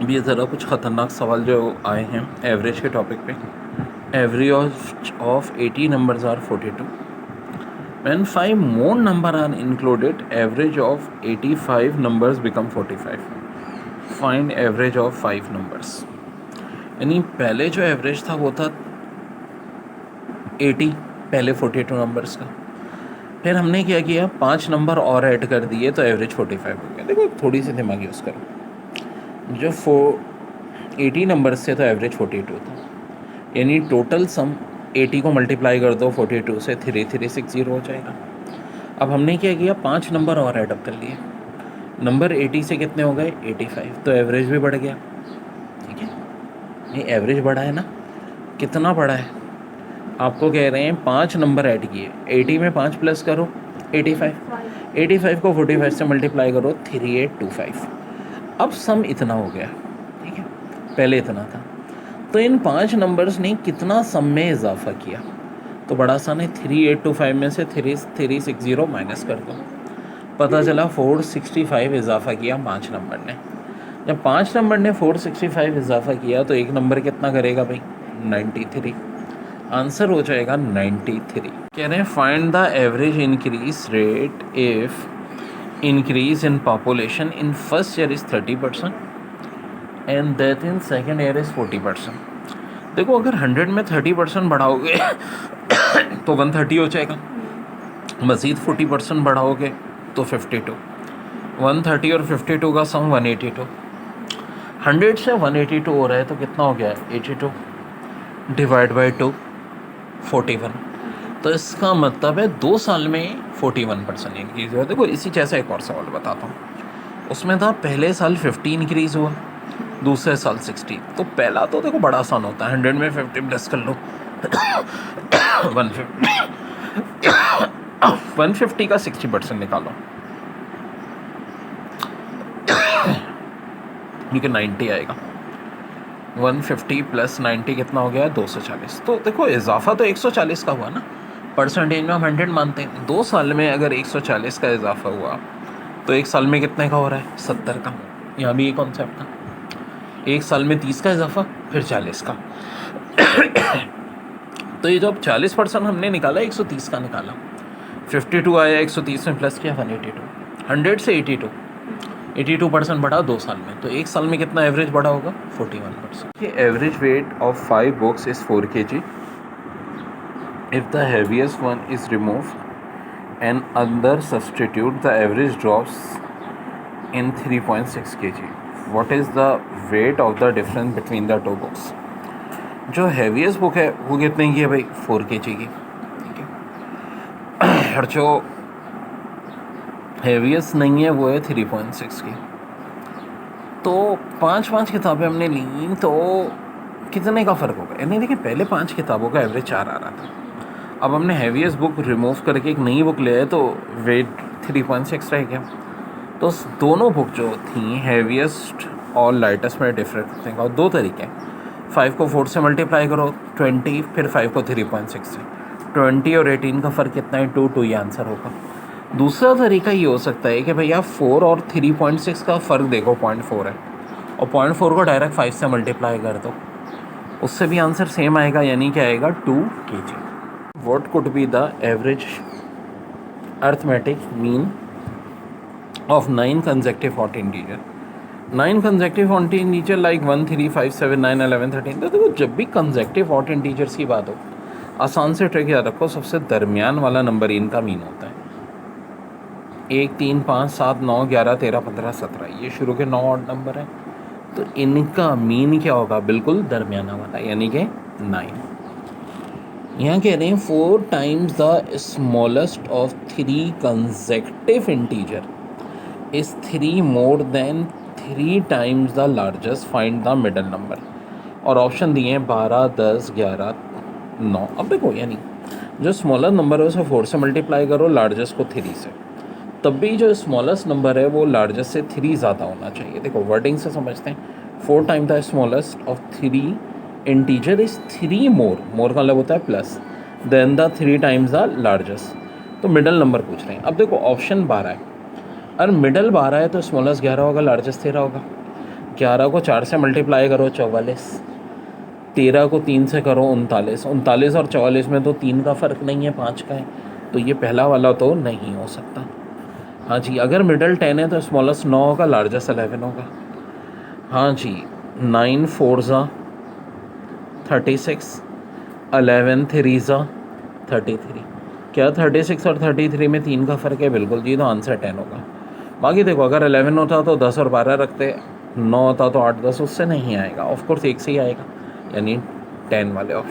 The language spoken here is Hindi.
भी ये ज़रा कुछ ख़तरनाक सवाल जो आए हैं एवरेज के टॉपिक पे। Average of 80 numbers are 42. When 5 more number are included, average of 85 numbers become 45. Find average of 5 numbers. यानी पहले जो एवरेज था वो था 80, पहले 42 नंबर्स का। फिर हमने क्या किया, 5 नंबर और ऐड कर दिए तो एवरेज 45 हो गया। देखो थोड़ी सी दिमाग यूज़ करो। जो 80 नंबर्स से तो एवरेज 42 था, यानी टोटल सम 80 को मल्टीप्लाई कर दो 42 से, 3360 हो जाएगा। अब हमने क्या किया, 5 नंबर और ऐडअप कर लिए। नंबर 80 से कितने हो गए, 85, तो एवरेज भी बढ़ गया। ठीक है, ये एवरेज बढ़ा है ना, कितना बढ़ा है? आपको कह रहे हैं 5 नंबर ऐड किए, 80 में 5 प्लस करो 85, 85 को 45 से मल्टीप्लाई करो 3825। अब सम इतना हो गया। ठीक है, पहले इतना था, तो इन 5 नंबर्स ने कितना सम में इजाफा किया? तो बड़ा आसान है, 3825 में से 3360 माइनस कर दो, पता चला 465 इजाफा किया 5 नंबर ने। जब 5 नंबर ने 465 इजाफा किया तो एक नंबर कितना करेगा भाई, 93। आंसर हो जाएगा 93। कह रहे हैं find the average increase rate if increase in population in first year is 30% and that in second year is 40%। देखो अगर 100 में 30% बढ़ाओगे तो 130 हो जाएगा, मज़ीद 40% बढ़ाओगे तो 52, 130 और 52 का सम 182। 100 से 182 हो रहा है तो कितना हो गया, 82 डिवाइड बाई 2 41। तो इसका मतलब है 2 साल में 41% इंक्रीज़ हुआ। देखो इसी जैसा एक और सवाल बताता हूँ, उसमें था पहले साल 50 इंक्रीज़ हुआ, दूसरे साल 60। तो पहला तो देखो बड़ा आसान होता है, 100 में 50 प्लस कर लो 150 का 60% निकालो, क्योंकि 90 आएगा। 150 प्लस 90 कितना हो गया, 240। तो देखो इजाफा तो 140 का हुआ ना, परसेंटेज में हम 100 मानते हैं। 2 साल में अगर 140 का इजाफा हुआ तो एक साल में कितने का हो रहा है, 70 का। यहाँ भी ये कॉन्सेप्ट था, एक साल में 30 का इजाफा फिर 40 का। तो ये जब 40% हमने निकाला, 130 का निकाला, 52 आया, 130 में प्लस किया 182, 100 से 82% बढ़ा 2 साल में। तो एक साल में कितना एवरेज बढ़ा होगा, 41%। ये average weight of 5 books is 4 kg if the heaviest one is removed and other substitute, the average drops in 3.6 kg. What is the weight of the difference between the two books? जो हैवीएस्ट बुक है वो कितने की है भाई, 4 kg की। ठीक है, और जो हैवीएस्ट नहीं है वो है 3.6 की। तो 5 किताबें हमने ली तो कितने का फ़र्क होगा? यानी देखिए पहले 5 किताबों का एवरेज 4 आ रहा था, अब हमने हैवीएस्ट बुक रिमूव करके एक नई बुक ले आए तो वेट 3.6 रह गया। तो दोनों बुक जो थी हैवीएस्ट और लाइटेस्ट में डिफरेंस करने का 2 तरीके हैं। 5 को 4 से मल्टीप्लाई करो 20, फिर 5 को 3.6 से, 20 और 18 का फ़र्क कितना है, 2 ये आंसर होगा। दूसरा तरीका ये हो सकता है कि भैया 4 और 3.6 का फ़र्क देखो 0.4 है, और 0.4 को डायरेक्ट 5 से मल्टीप्लाई कर दो, उससे भी आंसर सेम आएगा, यानी क्या आएगा, 2 kg। What could be the average arithmetic mean of 9 consecutive odd integer? 9 consecutive odd integer like 1, 3, 5, 7, 9, 11, 13। तो देखो जब भी consecutive odd integers की बात हो, आसान से ट्रिक याद रखो, सबसे दरमियान वाला नंबर इनका मीन होता है। 1, 3, 5, 7, 9, 11, 13, 15, 17, ये शुरू के 9 ऑड नंबर हैं, तो इनका मीन क्या होगा, बिल्कुल दरमियाना वाला, यानी कि 9। यहाँ कह रहे हैं 4 times the smallest of 3 consecutive integer is 3 more than 3 times the largest, find the middle number. और ऑप्शन दिए हैं 12, 10, 11, 9। अब देखो यानी जो स्मॉलर नंबर है उसे 4 से मल्टीप्लाई करो, लार्जेस्ट को 3 से, तब भी जो स्मॉलेस्ट नंबर है वो लार्जेस्ट से 3 ज़्यादा होना चाहिए। देखो वर्डिंग से समझते हैं, 4 time the smallest of 3 integer is 3 more का मतलब होता है plus, then the 3 times the largest. तो मिडल नंबर पूछ रहे हैं। अब देखो ऑप्शन 12 है, और मिडल 12 है तो स्मॉलेस्ट 11 होगा, लार्जेस्ट 13 होगा। 11 को 4 से मल्टीप्लाई करो 44, 13 को 3 से करो 39, 39 और 44 में तो 3 का फ़र्क नहीं है, 5 का है, तो ये पहला वाला तो नहीं हो सकता। हाँ जी, अगर मिडल 10 है तो स्मॉलेस्ट 9 होगा, लार्जेस्ट 11 होगा। हाँ जी, 9 4 ज़ा 36, 11 3 ज़ा 33। क्या 36 और 33 में 3 का फ़र्क है? बिल्कुल जी, तो आंसर 10 होगा। बाकी देखो, अगर 11 होता तो 10 और 12 रखते, 9 होता तो 8 10, उससे नहीं आएगा, ऑफकोर्स एक से ही आएगा, यानी 10 वाले ऑप्शन।